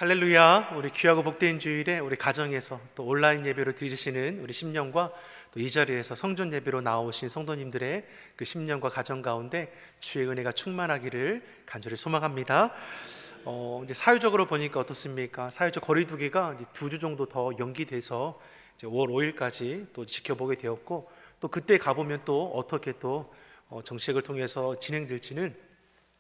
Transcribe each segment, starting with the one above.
할렐루야. 우리 귀하고 복된 주일에 우리 가정에서 또 온라인 예배로 드리시는 우리 심령과 또 이 자리에서 성전 예배로 나오신 성도님들의 그 심령과 가정 가운데 주의 은혜가 충만하기를 간절히 소망합니다. 이제 사회적으로 보니까 어떻습니까? 사회적 거리두기가 이제 2주 정도 더 연기돼서 이제 5월 5일까지 또 지켜보게 되었고, 또 그때 가보면 또 어떻게 또 정책을 통해서 진행될지는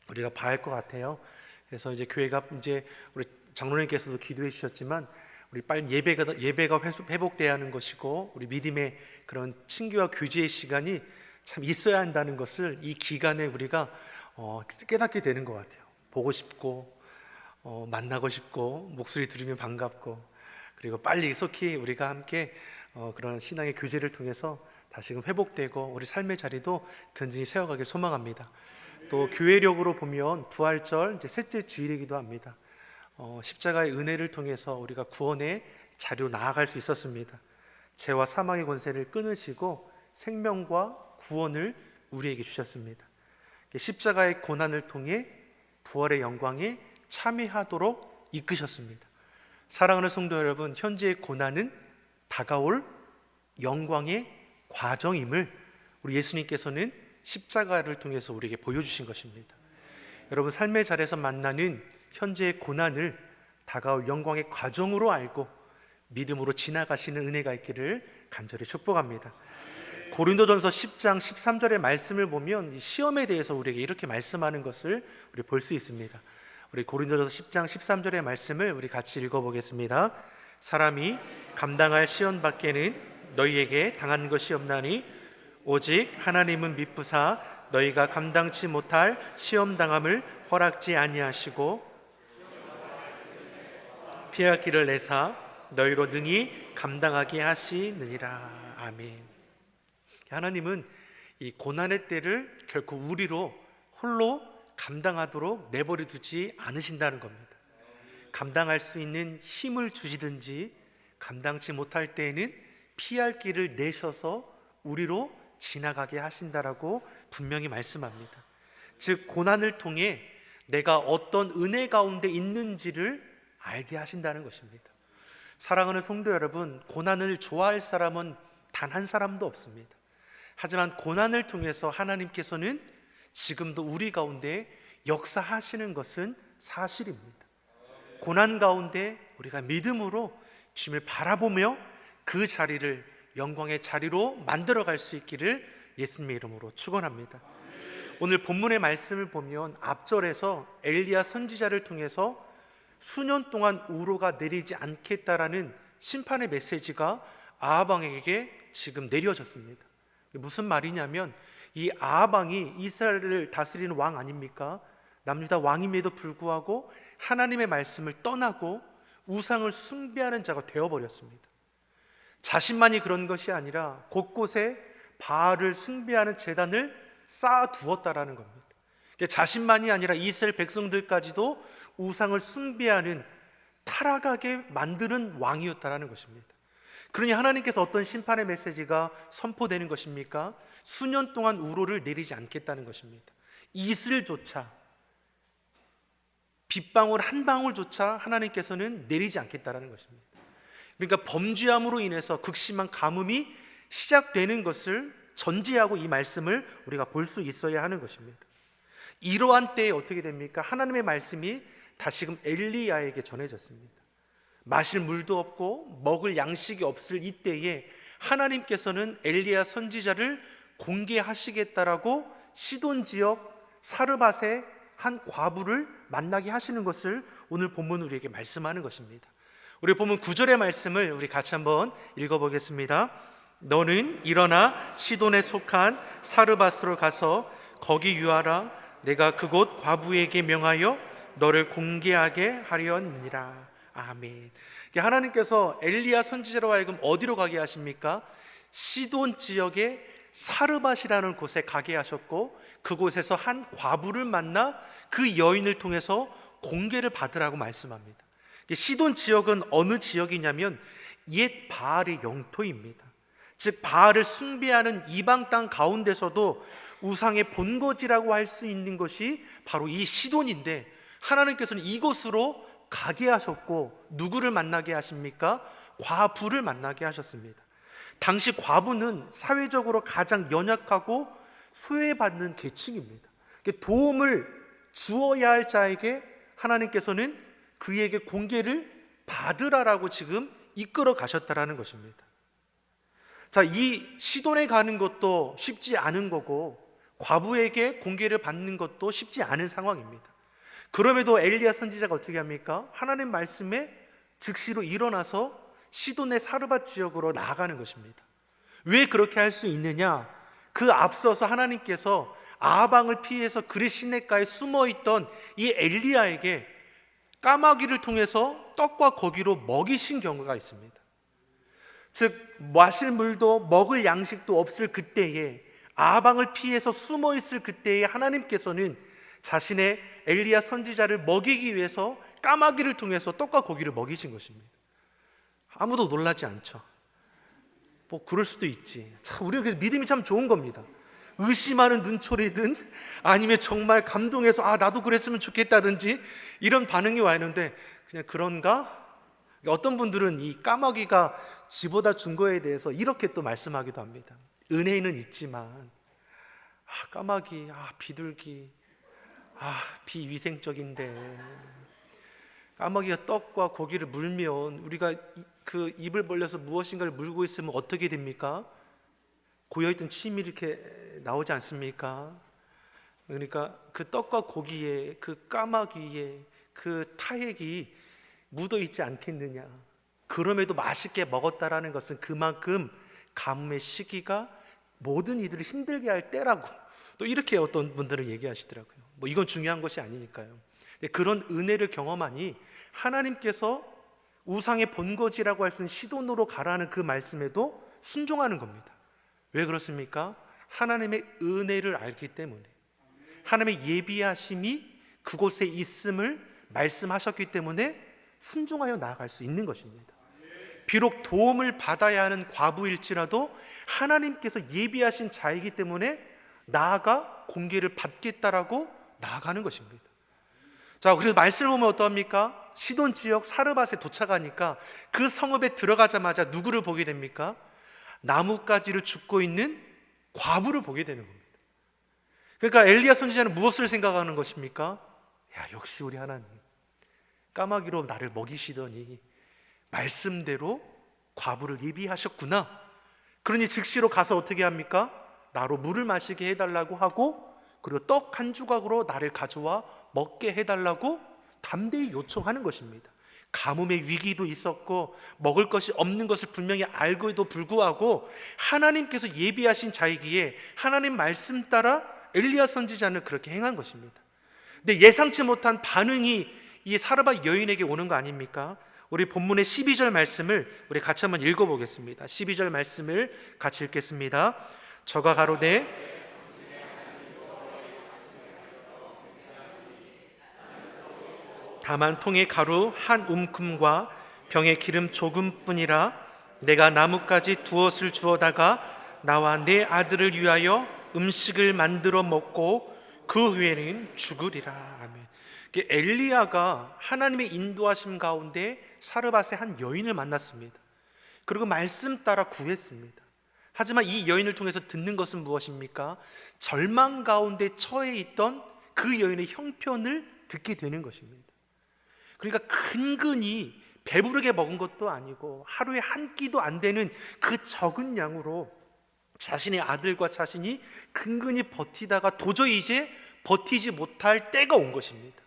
우리가 봐야 할 것 같아요. 그래서 이제 교회가 이제 우리 장로님께서도 기도해 주셨지만 우리 빨리 예배가 회복돼야 하는 것이고, 우리 믿음의 그런 친교와 교제의 시간이 참 있어야 한다는 것을 이 기간에 우리가 깨닫게 되는 것 같아요. 보고 싶고 만나고 싶고 목소리 들으면 반갑고, 그리고 빨리 속히 우리가 함께 그런 신앙의 교제를 통해서 다시금 회복되고 우리 삶의 자리도 든든히 세워가길 소망합니다. 또 교회력으로 보면 부활절 이제 셋째 주일이기도 합니다. 십자가의 은혜를 통해서 우리가 구원의 자리로 나아갈 수 있었습니다. 죄와 사망의 권세를 끊으시고 생명과 구원을 우리에게 주셨습니다. 십자가의 고난을 통해 부활의 영광에 참여하도록 이끄셨습니다. 사랑하는 성도 여러분, 현재의 고난은 다가올 영광의 과정임을 우리 예수님께서는 십자가를 통해서 우리에게 보여주신 것입니다. 여러분, 삶의 자리에서 만나는 현재의 고난을 다가올 영광의 과정으로 알고 믿음으로 지나가시는 은혜가 있기를 간절히 축복합니다. 고린도전서 10장 13절의 말씀을 보면 이 시험에 대해서 우리에게 이렇게 말씀하는 것을 우리 볼 수 있습니다. 우리 고린도전서 10장 13절의 말씀을 우리 같이 읽어보겠습니다. 사람이 감당할 시험 밖에는 너희에게 당한 것이 없나니 오직 하나님은 미쁘사 너희가 감당치 못할 시험 당함을 허락지 아니하시고 피할 길을 내사 너희로 능히 감당하게 하시느니라. 아멘. 하나님은 이 고난의 때를 결코 우리로 홀로 감당하도록 내버려 두지 않으신다는 겁니다. 감당할 수 있는 힘을 주시든지 감당치 못할 때에는 피할 길을 내셔서 우리로 지나가게 하신다라고 분명히 말씀합니다. 즉 고난을 통해 내가 어떤 은혜 가운데 있는지를 알게 하신다는 것입니다. 사랑하는 성도 여러분, 고난을 좋아할 사람은 단 한 사람도 없습니다. 하지만 고난을 통해서 하나님께서는 지금도 우리 가운데 역사하시는 것은 사실입니다. 고난 가운데 우리가 믿음으로 주님을 바라보며 그 자리를 영광의 자리로 만들어갈 수 있기를 예수님의 이름으로 축원합니다. 오늘 본문의 말씀을 보면 앞절에서 엘리야 선지자를 통해서 수년 동안 우로가 내리지 않겠다라는 심판의 메시지가 아합 왕에게 지금 내려졌습니다. 무슨 말이냐면 이 아합 왕이 이스라엘을 다스리는 왕 아닙니까? 남유다 왕임에도 불구하고 하나님의 말씀을 떠나고 우상을 숭배하는 자가 되어버렸습니다. 자신만이 그런 것이 아니라 곳곳에 바알을 숭배하는 제단을 쌓아두었다라는 겁니다. 자신만이 아니라 이스라엘 백성들까지도 우상을 숭배하는 타락하게 만드는 왕이었다라는 것입니다. 그러니 하나님께서 어떤 심판의 메시지가 선포되는 것입니까? 수년 동안 우로를 내리지 않겠다는 것입니다. 이슬조차, 빗방울 한 방울조차 하나님께서는 내리지 않겠다는 것입니다. 그러니까 범죄함으로 인해서 극심한 가뭄이 시작되는 것을 전제하고 이 말씀을 우리가 볼 수 있어야 하는 것입니다. 이러한 때에 어떻게 됩니까? 하나님의 말씀이 다시금 엘리야에게 전해졌습니다. 마실 물도 없고 먹을 양식이 없을 이때에 하나님께서는 엘리야 선지자를 공개하시겠다라고 시돈 지역 사르밧의 한 과부를 만나게 하시는 것을 오늘 본문 우리에게 말씀하는 것입니다. 우리 본문 9절의 말씀을 우리 같이 한번 읽어보겠습니다. 너는 일어나 시돈에 속한 사르밧으로 가서 거기 유하라. 내가 그곳 과부에게 명하여 너를 공개하게 하려니라. 아멘. 하나님께서 엘리야 선지자로 하여금 어디로 가게 하십니까? 시돈 지역의 사르밧이라는 곳에 가게 하셨고, 그곳에서 한 과부를 만나 그 여인을 통해서 공개를 받으라고 말씀합니다. 시돈 지역은 어느 지역이냐면 옛 바알의 영토입니다. 즉 바알을 숭배하는 이방 땅 가운데서도 우상의 본거지라고 할 수 있는 것이 바로 이 시돈인데, 하나님께서는 이곳으로 가게 하셨고 누구를 만나게 하십니까? 과부를 만나게 하셨습니다. 당시 과부는 사회적으로 가장 연약하고 소외받는 계층입니다. 도움을 주어야 할 자에게 하나님께서는 그에게 공개를 받으라라고 지금 이끌어 가셨다라는 것입니다. 자, 이 시돈에 가는 것도 쉽지 않은 거고 과부에게 공개를 받는 것도 쉽지 않은 상황입니다. 그럼에도 엘리야 선지자가 어떻게 합니까? 하나님 말씀에 즉시로 일어나서 시돈의 사르밧 지역으로 나아가는 것입니다. 왜 그렇게 할 수 있느냐? 그 앞서서 하나님께서 아방을 피해서 그릿 시냇가에 숨어있던 이 엘리야에게 까마귀를 통해서 떡과 고기로 먹이신 경우가 있습니다. 즉 마실 물도 먹을 양식도 없을 그때에, 아방을 피해서 숨어있을 그때에 하나님께서는 자신의 엘리야 선지자를 먹이기 위해서 까마귀를 통해서 떡과 고기를 먹이신 것입니다. 아무도 놀라지 않죠. 뭐 그럴 수도 있지. 참 우리가 믿음이 참 좋은 겁니다. 의심하는 눈초리든 아니면 정말 감동해서 나도 그랬으면 좋겠다든지 이런 반응이 와 있는데 그냥 그런가? 어떤 분들은 이 까마귀가 지보다 준 거에 대해서 이렇게 또 말씀하기도 합니다. 은혜는 있지만 까마귀, 비둘기, 비위생적인데 까마귀가 떡과 고기를 물면 우리가 그 입을 벌려서 무엇인가를 물고 있으면 어떻게 됩니까? 고여있던 침이 이렇게 나오지 않습니까? 그러니까 그 떡과 고기에 그 까마귀에 그 타액이 묻어있지 않겠느냐. 그럼에도 맛있게 먹었다라는 것은 그만큼 가뭄의 시기가 모든 이들을 힘들게 할 때라고 또 이렇게 어떤 분들은 얘기하시더라고요. 뭐 이건 중요한 것이 아니니까요. 그런 은혜를 경험하니 하나님께서 우상의 본거지라고 할 수 있는 시돈으로 가라는 그 말씀에도 순종하는 겁니다. 왜 그렇습니까? 하나님의 은혜를 알기 때문에, 하나님의 예비하심이 그곳에 있음을 말씀하셨기 때문에 순종하여 나아갈 수 있는 것입니다. 비록 도움을 받아야 하는 과부일지라도 하나님께서 예비하신 자이기 때문에 나아가 공개를 받겠다라고 나아가는 것입니다. 자, 그래서 말씀을 보면 어떠합니까? 시돈 지역 사르밧에 도착하니까 그 성읍에 들어가자마자 누구를 보게 됩니까? 나뭇가지를 줍고 있는 과부를 보게 되는 겁니다. 그러니까 엘리야 선지자는 무엇을 생각하는 것입니까? 역시 우리 하나님 까마귀로 나를 먹이시더니 말씀대로 과부를 예비하셨구나. 그러니 즉시로 가서 어떻게 합니까? 나로 물을 마시게 해달라고 하고, 그리고 떡 한 조각으로 나를 가져와 먹게 해달라고 담대히 요청하는 것입니다. 가뭄의 위기도 있었고 먹을 것이 없는 것을 분명히 알고도 불구하고 하나님께서 예비하신 자이기에 하나님 말씀 따라 엘리야 선지자는 그렇게 행한 것입니다. 근데 예상치 못한 반응이 이 사르밧 여인에게 오는 거 아닙니까? 우리 본문의 12절 말씀을 우리 같이 한번 읽어보겠습니다. 12절 말씀을 같이 읽겠습니다. 저가 가로되 다만 통에 가루 한 움큼과 병에 기름 조금뿐이라 내가 나뭇가지 두엇을 주어다가 나와 내 아들을 위하여 음식을 만들어 먹고 그 후에는 죽으리라. 아멘. 엘리야가 하나님의 인도하심 가운데 사르밧의 한 여인을 만났습니다. 그리고 말씀 따라 구했습니다. 하지만 이 여인을 통해서 듣는 것은 무엇입니까? 절망 가운데 처해 있던 그 여인의 형편을 듣게 되는 것입니다. 그러니까 근근히 배부르게 먹은 것도 아니고 하루에 한 끼도 안 되는 그 적은 양으로 자신의 아들과 자신이 근근히 버티다가 도저히 이제 버티지 못할 때가 온 것입니다.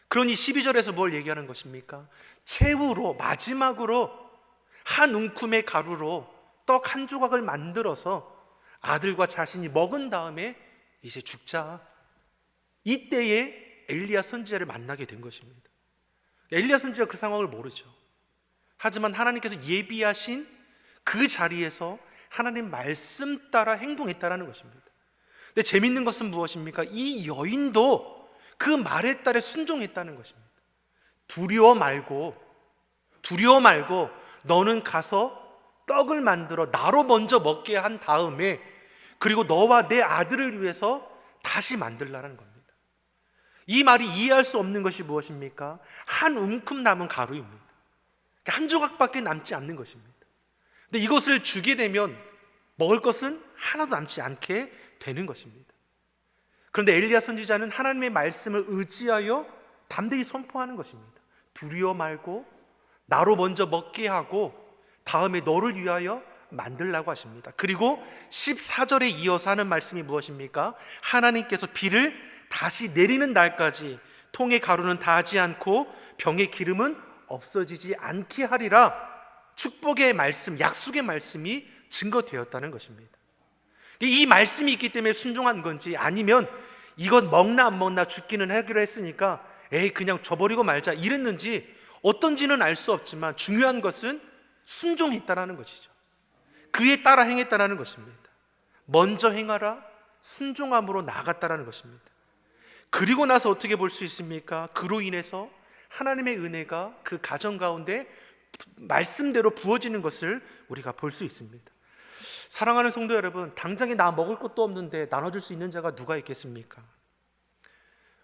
그러니 12절에서 뭘 얘기하는 것입니까? 최후로 마지막으로 한 움큼의 가루로 떡 한 조각을 만들어서 아들과 자신이 먹은 다음에 이제 죽자. 이때에 엘리야 선지자를 만나게 된 것입니다. 엘리야 선지자가 그 상황을 모르죠. 하지만 하나님께서 예비하신 그 자리에서 하나님 말씀 따라 행동했다라는 것입니다. 근데 재밌는 것은 무엇입니까? 이 여인도 그 말에 따라 순종했다는 것입니다. 두려워 말고 너는 가서 떡을 만들어 나로 먼저 먹게 한 다음에 그리고 너와 내 아들을 위해서 다시 만들라는 겁니다. 이 말이 이해할 수 없는 것이 무엇입니까? 한 움큼 남은 가루입니다. 한 조각밖에 남지 않는 것입니다. 근데 이것을 주게 되면 먹을 것은 하나도 남지 않게 되는 것입니다. 그런데 엘리야 선지자는 하나님의 말씀을 의지하여 담대히 선포하는 것입니다. 두려워 말고 나로 먼저 먹게 하고 다음에 너를 위하여 만들라고 하십니다. 그리고 14절에 이어서 하는 말씀이 무엇입니까? 하나님께서 비를 다시 내리는 날까지 통의 가루는 닿지 않고 병의 기름은 없어지지 않게 하리라. 축복의 말씀, 약속의 말씀이 증거되었다는 것입니다. 이 말씀이 있기 때문에 순종한 건지, 아니면 이건 먹나 안 먹나 죽기는 하기로 했으니까 그냥 줘버리고 말자 이랬는지 어떤지는 알 수 없지만 중요한 것은 순종했다라는 것이죠. 그에 따라 행했다라는 것입니다. 먼저 행하라, 순종함으로 나아갔다라는 것입니다. 그리고 나서 어떻게 볼 수 있습니까? 그로 인해서 하나님의 은혜가 그 가정 가운데 말씀대로 부어지는 것을 우리가 볼 수 있습니다. 사랑하는 성도 여러분, 당장에 나 먹을 것도 없는데 나눠줄 수 있는 자가 누가 있겠습니까?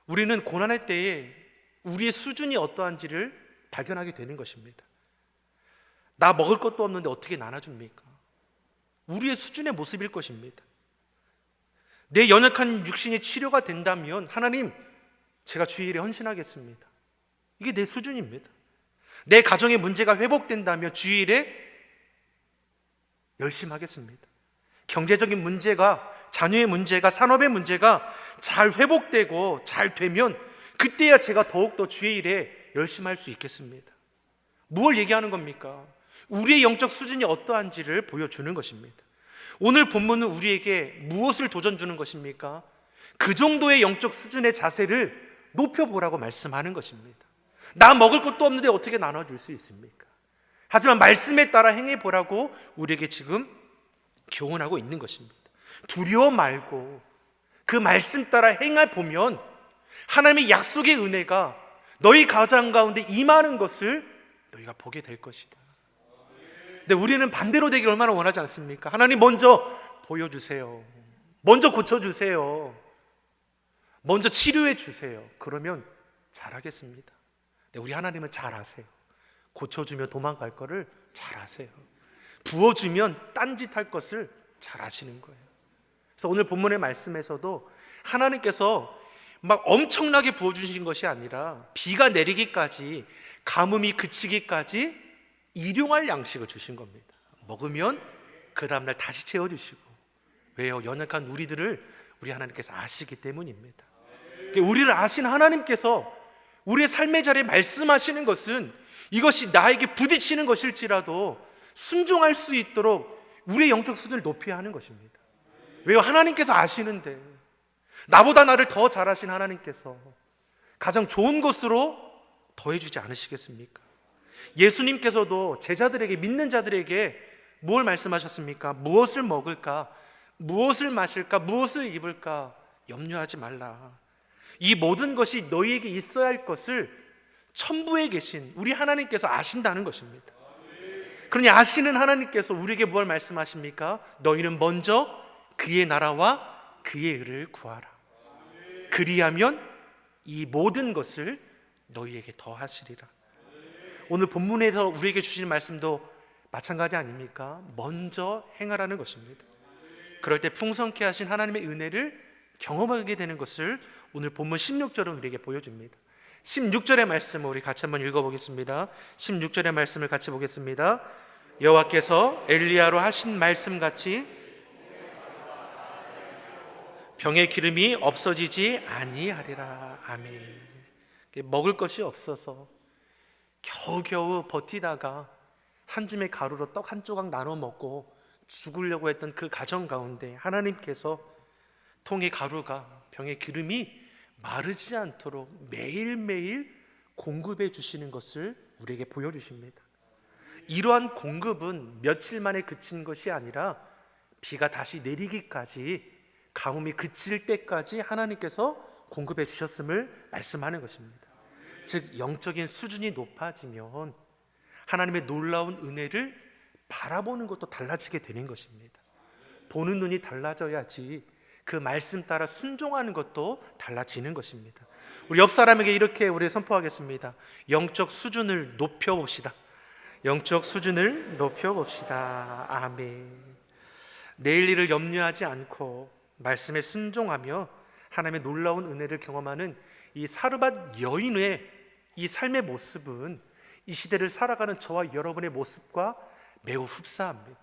우리는 고난의 때에 우리의 수준이 어떠한지를 발견하게 되는 것입니다. 나 먹을 것도 없는데 어떻게 나눠줍니까? 우리의 수준의 모습일 것입니다. 내 연약한 육신의 치료가 된다면 하나님, 제가 주의 일에 헌신하겠습니다. 이게 내 수준입니다. 내 가정의 문제가 회복된다면 주의 일에 열심히 하겠습니다. 경제적인 문제가, 자녀의 문제가, 산업의 문제가 잘 회복되고 잘 되면 그때야 제가 더욱더 주의 일에 열심히 할 수 있겠습니다. 무엇을 얘기하는 겁니까? 우리의 영적 수준이 어떠한지를 보여주는 것입니다. 오늘 본문은 우리에게 무엇을 도전 주는 것입니까? 그 정도의 영적 수준의 자세를 높여보라고 말씀하는 것입니다. 나 먹을 것도 없는데 어떻게 나눠줄 수 있습니까? 하지만 말씀에 따라 행해보라고 우리에게 지금 교훈하고 있는 것입니다. 두려워 말고 그 말씀 따라 행해보면 하나님의 약속의 은혜가 너희 가정 가운데 임하는 것을 너희가 보게 될 것이다. 근데 우리는 반대로 되길 얼마나 원하지 않습니까? 하나님 먼저 보여주세요. 먼저 고쳐주세요. 먼저 치료해 주세요. 그러면 잘하겠습니다. 근데 우리 하나님은 잘 아세요. 고쳐주면 도망갈 거를 잘 아세요. 부어주면 딴짓할 것을 잘 아시는 거예요. 그래서 오늘 본문의 말씀에서도 하나님께서 막 엄청나게 부어주신 것이 아니라 비가 내리기까지, 가뭄이 그치기까지 일용할 양식을 주신 겁니다. 먹으면 그 다음날 다시 채워주시고. 왜요? 연약한 우리들을 우리 하나님께서 아시기 때문입니다. 우리를 아신 하나님께서 우리의 삶의 자리에 말씀하시는 것은 이것이 나에게 부딪히는 것일지라도 순종할 수 있도록 우리의 영적 수준을 높여야 하는 것입니다. 왜요? 하나님께서 아시는데, 나보다 나를 더 잘 아신 하나님께서 가장 좋은 것으로 더해주지 않으시겠습니까? 예수님께서도 제자들에게, 믿는 자들에게 무엇을 말씀하셨습니까? 무엇을 먹을까? 무엇을 마실까? 무엇을 입을까? 염려하지 말라. 이 모든 것이 너희에게 있어야 할 것을 천부에 계신 우리 하나님께서 아신다는 것입니다. 그러니 아시는 하나님께서 우리에게 무엇을 말씀하십니까? 너희는 먼저 그의 나라와 그의 의를 구하라. 그리하면 이 모든 것을 너희에게 더하시리라. 오늘 본문에서 우리에게 주신 말씀도 마찬가지 아닙니까? 먼저 행하라는 것입니다. 그럴 때 풍성케 하신 하나님의 은혜를 경험하게 되는 것을 오늘 본문 16절은 우리에게 보여줍니다. 16절의 말씀을 우리 같이 한번 읽어보겠습니다. 16절의 말씀을 같이 보겠습니다. 여호와께서 엘리야로 하신 말씀같이 병의 기름이 없어지지 아니하리라. 아멘. 먹을 것이 없어서 겨우겨우 버티다가 한 줌의 가루로 떡 한 조각 나눠 먹고 죽으려고 했던 그 가정 가운데 하나님께서 통의 가루가, 병의 기름이 마르지 않도록 매일매일 공급해 주시는 것을 우리에게 보여주십니다. 이러한 공급은 며칠 만에 그친 것이 아니라 비가 다시 내리기까지, 가뭄이 그칠 때까지 하나님께서 공급해 주셨음을 말씀하는 것입니다. 즉 영적인 수준이 높아지면 하나님의 놀라운 은혜를 바라보는 것도 달라지게 되는 것입니다. 보는 눈이 달라져야지 그 말씀 따라 순종하는 것도 달라지는 것입니다. 우리 옆 사람에게 이렇게 우리 선포하겠습니다. 영적 수준을 높여봅시다. 영적 수준을 높여봅시다. 아멘. 내일 일을 염려하지 않고 말씀에 순종하며 하나님의 놀라운 은혜를 경험하는 이 사르밧 여인의 이 삶의 모습은 이 시대를 살아가는 저와 여러분의 모습과 매우 흡사합니다.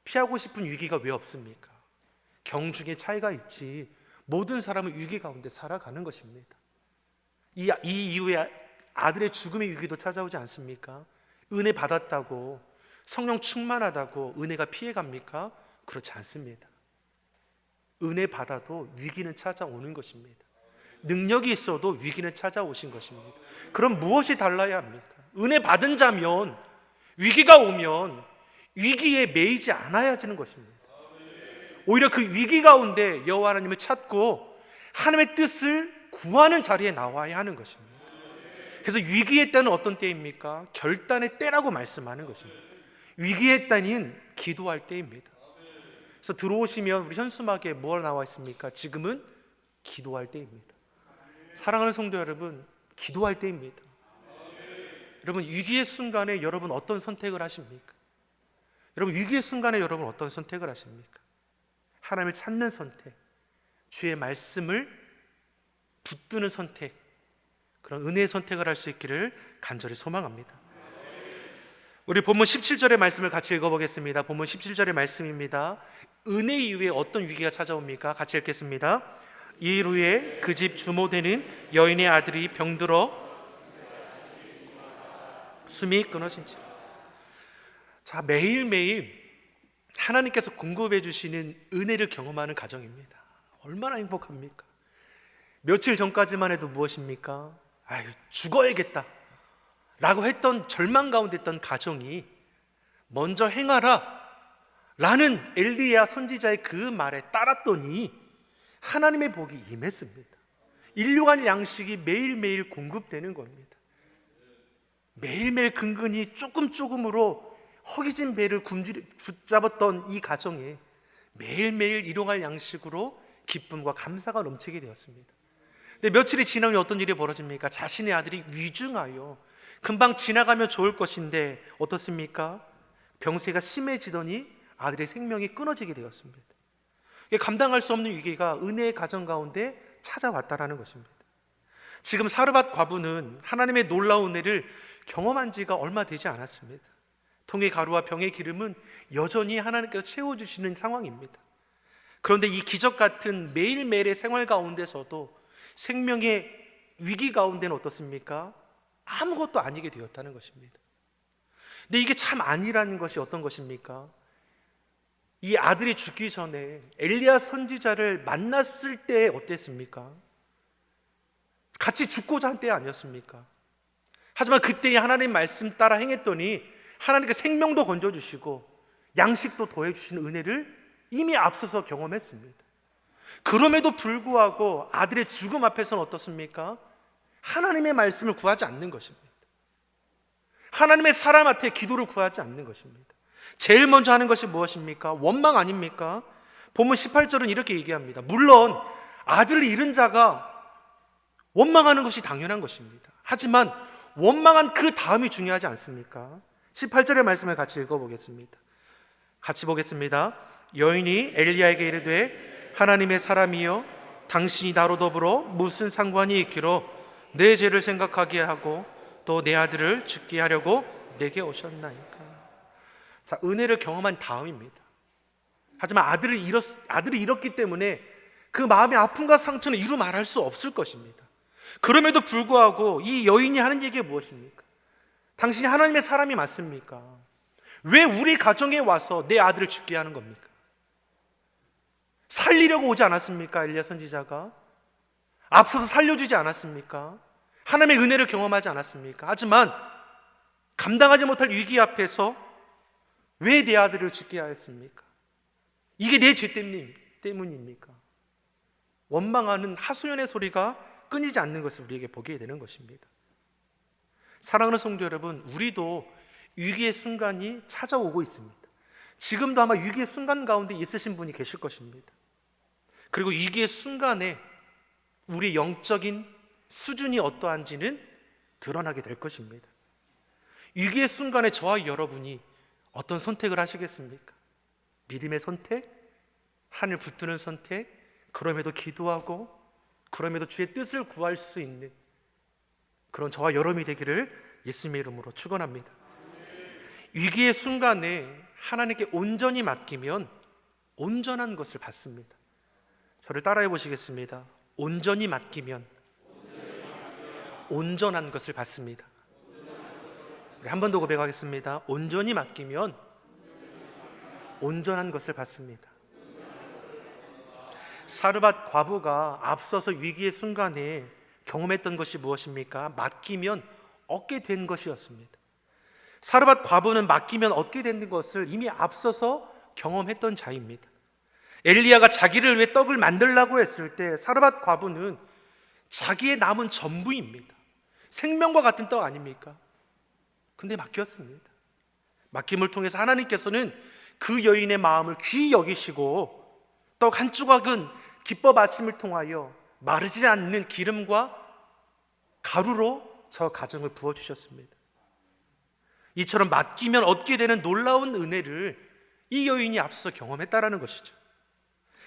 피하고 싶은 위기가 왜 없습니까? 경중의 차이가 있지 모든 사람은 위기 가운데 살아가는 것입니다. 이 이후에 아들의 죽음의 위기도 찾아오지 않습니까? 은혜 받았다고 성령 충만하다고 은혜가 피해갑니까? 그렇지 않습니다. 은혜 받아도 위기는 찾아오는 것입니다. 능력이 있어도 위기는 찾아오신 것입니다. 그럼 무엇이 달라야 합니까? 은혜 받은 자면 위기가 오면 위기에 매이지 않아야 하는 것입니다. 오히려 그 위기 가운데 여호와 하나님을 찾고 하나님의 뜻을 구하는 자리에 나와야 하는 것입니다. 그래서 위기의 때는 어떤 때입니까? 결단의 때라고 말씀하는 것입니다. 위기의 때는 기도할 때입니다. 그래서 들어오시면 우리 현수막에 뭘 나와 있습니까? 지금은 기도할 때입니다. 사랑하는 성도 여러분, 기도할 때입니다. 여러분, 위기의 순간에 여러분 어떤 선택을 하십니까? 여러분, 위기의 순간에 여러분 어떤 선택을 하십니까? 하나님을 찾는 선택, 주의 말씀을 붙드는 선택, 그런 은혜의 선택을 할 수 있기를 간절히 소망합니다. 우리 본문 17절의 말씀을 같이 읽어보겠습니다. 본문 17절의 말씀입니다. 은혜 이후에 어떤 위기가 찾아옵니까? 같이 읽겠습니다. 이일 후에 그 집 주모되는 여인의 아들이 병들어 숨이 끊어진 채. 자, 매일매일 하나님께서 공급해 주시는 은혜를 경험하는 가정입니다. 얼마나 행복합니까? 며칠 전까지만 해도 무엇입니까? 아유, 죽어야겠다 라고 했던 절망 가운데 있던 가정이 먼저 행하라 라는 엘리야 선지자의 그 말에 따랐더니 하나님의 복이 임했습니다. 일용할 양식이 매일매일 공급되는 겁니다. 매일매일 근근히 조금으로 허기진 배를 붙잡았던 이 가정에 매일매일 일용할 양식으로 기쁨과 감사가 넘치게 되었습니다. 근데 며칠이 지나면 어떤 일이 벌어집니까? 자신의 아들이 위중하여 금방 지나가면 좋을 것인데 어떻습니까? 병세가 심해지더니 아들의 생명이 끊어지게 되었습니다. 감당할 수 없는 위기가 은혜의 가정 가운데 찾아왔다라는 것입니다. 지금 사르밧 과부는 하나님의 놀라운 은혜를 경험한 지가 얼마 되지 않았습니다. 통의 가루와 병의 기름은 여전히 하나님께서 채워주시는 상황입니다. 그런데 이 기적 같은 매일매일의 생활 가운데서도 생명의 위기 가운데는 어떻습니까? 아무것도 아니게 되었다는 것입니다. 근데 이게 참 아니라는 것이 어떤 것입니까? 이 아들이 죽기 전에 엘리야 선지자를 만났을 때 어땠습니까? 같이 죽고자 한 때 아니었습니까? 하지만 그때의 하나님 말씀 따라 행했더니 하나님께 생명도 건져주시고 양식도 더해주시는 은혜를 이미 앞서서 경험했습니다. 그럼에도 불구하고 아들의 죽음 앞에서는 어떻습니까? 하나님의 말씀을 구하지 않는 것입니다. 하나님의 사람한테 기도를 구하지 않는 것입니다. 제일 먼저 하는 것이 무엇입니까? 원망 아닙니까? 본문 18절은 이렇게 얘기합니다. 물론 아들을 잃은 자가 원망하는 것이 당연한 것입니다. 하지만 원망한 그 다음이 중요하지 않습니까? 18절의 말씀을 같이 읽어보겠습니다. 같이 보겠습니다. 여인이 엘리야에게 이르되 하나님의 사람이여 당신이 나로 더불어 무슨 상관이 있기로 내 죄를 생각하게 하고 또 내 아들을 죽게 하려고 내게 오셨나이까. 자, 은혜를 경험한 다음입니다. 하지만 아들을 잃었기 때문에 그 마음의 아픔과 상처는 이루 말할 수 없을 것입니다. 그럼에도 불구하고 이 여인이 하는 얘기가 무엇입니까? 당신이 하나님의 사람이 맞습니까? 왜 우리 가정에 와서 내 아들을 죽게 하는 겁니까? 살리려고 오지 않았습니까? 엘리야 선지자가 앞서서 살려주지 않았습니까? 하나님의 은혜를 경험하지 않았습니까? 하지만 감당하지 못할 위기 앞에서 왜 내 아들을 죽게 하였습니까? 이게 내 죄 때문입니까? 원망하는 하소연의 소리가 끊이지 않는 것을 우리에게 보게 되는 것입니다. 사랑하는 성도 여러분, 우리도 위기의 순간이 찾아오고 있습니다. 지금도 아마 위기의 순간 가운데 있으신 분이 계실 것입니다. 그리고 위기의 순간에 우리 영적인 수준이 어떠한지는 드러나게 될 것입니다. 위기의 순간에 저와 여러분이 어떤 선택을 하시겠습니까? 믿음의 선택? 하늘 붙드는 선택? 그럼에도 기도하고 그럼에도 주의 뜻을 구할 수 있는 그런 저와 여러분이 되기를 예수님의 이름으로 축원합니다. 위기의 순간에 하나님께 온전히 맡기면 온전한 것을 받습니다. 저를 따라해 보시겠습니다. 온전히 맡기면 온전한 것을 받습니다. 우리 한 번 더 고백하겠습니다. 온전히 맡기면 온전한 것을 받습니다. 사르밧 과부가 앞서서 위기의 순간에 경험했던 것이 무엇입니까? 맡기면 얻게 된 것이었습니다. 사르밧 과부는 맡기면 얻게 되는 것을 이미 앞서서 경험했던 자입니다. 엘리야가 자기를 위해 떡을 만들라고 했을 때 사르밧 과부는 자기의 남은 전부입니다. 생명과 같은 떡 아닙니까? 근데 맡겼습니다. 맡김을 통해서 하나님께서는 그 여인의 마음을 귀히 여기시고 떡 한 조각은 기법 아침을 통하여 마르지 않는 기름과 가루로 저 가정을 부어주셨습니다. 이처럼 맡기면 얻게 되는 놀라운 은혜를 이 여인이 앞서 경험했다라는 것이죠.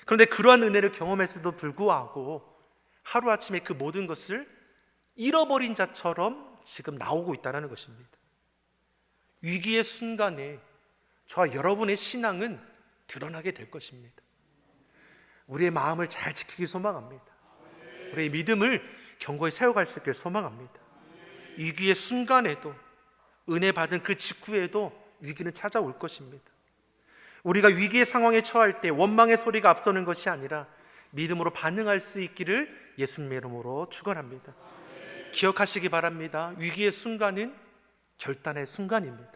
그런데 그러한 은혜를 경험했음에도 불구하고 하루아침에 그 모든 것을 잃어버린 자처럼 지금 나오고 있다는 것입니다. 위기의 순간에 저와 여러분의 신앙은 드러나게 될 것입니다. 우리의 마음을 잘 지키길 소망합니다. 우리의 믿음을 견고히 세워갈 수 있길 소망합니다. 위기의 순간에도 은혜 받은 그 직후에도 위기는 찾아올 것입니다. 우리가 위기의 상황에 처할 때 원망의 소리가 앞서는 것이 아니라 믿음으로 반응할 수 있기를 예수님의 이름으로 축원합니다. 기억하시기 바랍니다. 위기의 순간은 결단의 순간입니다.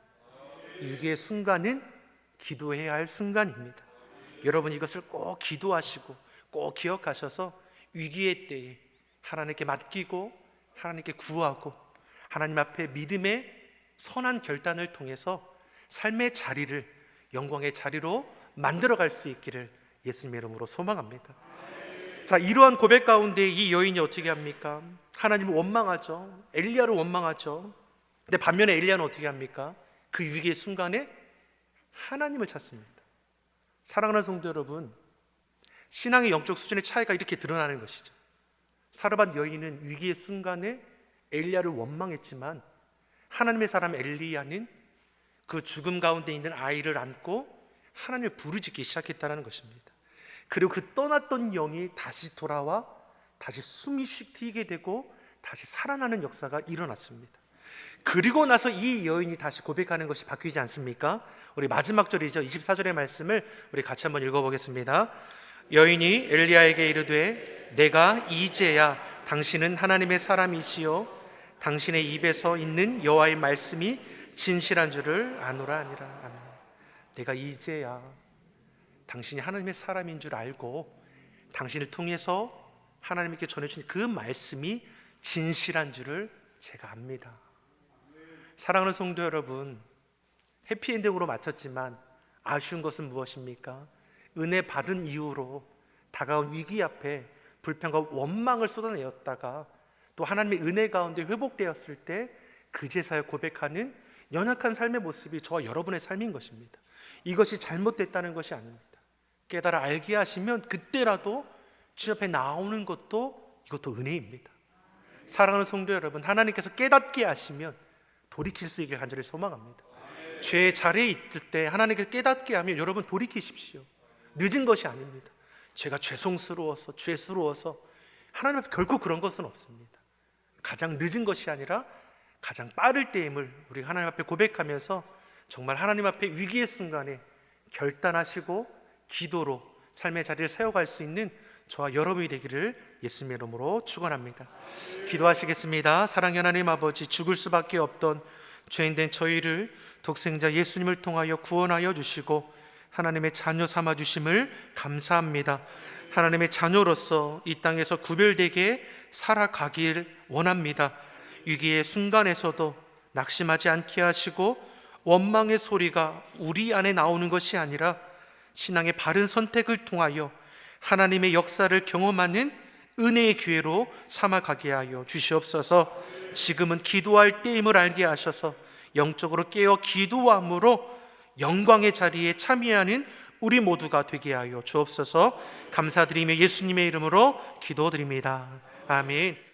위기의 순간은 기도해야 할 순간입니다. 여러분 이것을 꼭 기도하시고 꼭 기억하셔서 위기의 때에 하나님께 맡기고 하나님께 구하고 하나님 앞에 믿음의 선한 결단을 통해서 삶의 자리를 영광의 자리로 만들어갈 수 있기를 예수님의 이름으로 소망합니다. 자, 이러한 고백 가운데 이 여인이 어떻게 합니까? 하나님을 원망하죠. 엘리야를 원망하죠. 근데 반면에 엘리야는 어떻게 합니까? 그 위기의 순간에 하나님을 찾습니다. 사랑하는 성도 여러분, 신앙의 영적 수준의 차이가 이렇게 드러나는 것이죠. 사르밧 여인은 위기의 순간에 엘리야를 원망했지만 하나님의 사람 엘리야는 그 죽음 가운데 있는 아이를 안고 하나님을 부르짖기 시작했다는 것입니다. 그리고 그 떠났던 영이 다시 돌아와 다시 숨이 씩 트이게 되고 다시 살아나는 역사가 일어났습니다. 그리고 나서 이 여인이 다시 고백하는 것이 바뀌지 않습니까? 우리 마지막 절이죠. 24절의 말씀을 우리 같이 한번 읽어보겠습니다. 여인이 엘리야에게 이르되 내가 이제야 당신은 하나님의 사람이시요 당신의 입에서 있는 여호와의 말씀이 진실한 줄을 아노라 하니라. 아멘. 내가 이제야 당신이 하나님의 사람인 줄 알고 당신을 통해서 하나님께 전해주신 그 말씀이 진실한 줄을 제가 압니다. 사랑하는 성도 여러분, 해피엔딩으로 마쳤지만 아쉬운 것은 무엇입니까? 은혜 받은 이후로 다가온 위기 앞에 불평과 원망을 쏟아내었다가 또 하나님의 은혜 가운데 회복되었을 때 그제서야 고백하는 연약한 삶의 모습이 저와 여러분의 삶인 것입니다. 이것이 잘못됐다는 것이 아닙니다. 깨달아 알게 하시면 그때라도 주님 앞에 나오는 것도 이것도 은혜입니다. 사랑하는 성도 여러분, 하나님께서 깨닫게 하시면 돌이킬 수 있게 간절히 소망합니다. 죄의 자리에 있을 때 하나님께서 깨닫게 하면 여러분 돌이키십시오. 늦은 것이 아닙니다. 제가 죄송스러워서 죄스러워서 하나님 앞에 결코 그런 것은 없습니다. 가장 늦은 것이 아니라 가장 빠를 때임을 우리 하나님 앞에 고백하면서 정말 하나님 앞에 위기의 순간에 결단하시고 기도로 삶의 자리를 세워갈 수 있는 저와 여러분이 되기를 예수님의 이름으로 축원합니다. 기도하시겠습니다. 사랑의 하나님 아버지, 죽을 수밖에 없던 죄인된 저희를 독생자 예수님을 통하여 구원하여 주시고 하나님의 자녀 삼아 주심을 감사합니다. 하나님의 자녀로서 이 땅에서 구별되게 살아가길 원합니다. 위기의 순간에서도 낙심하지 않게 하시고 원망의 소리가 우리 안에 나오는 것이 아니라 신앙의 바른 선택을 통하여 하나님의 역사를 경험하는 은혜의 기회로 삼아가게 하여 주시옵소서. 지금은 기도할 때임을 알게 하셔서 영적으로 깨어 기도함으로 영광의 자리에 참여하는 우리 모두가 되게 하여 주옵소서. 감사드리며 예수님의 이름으로 기도드립니다. 아멘.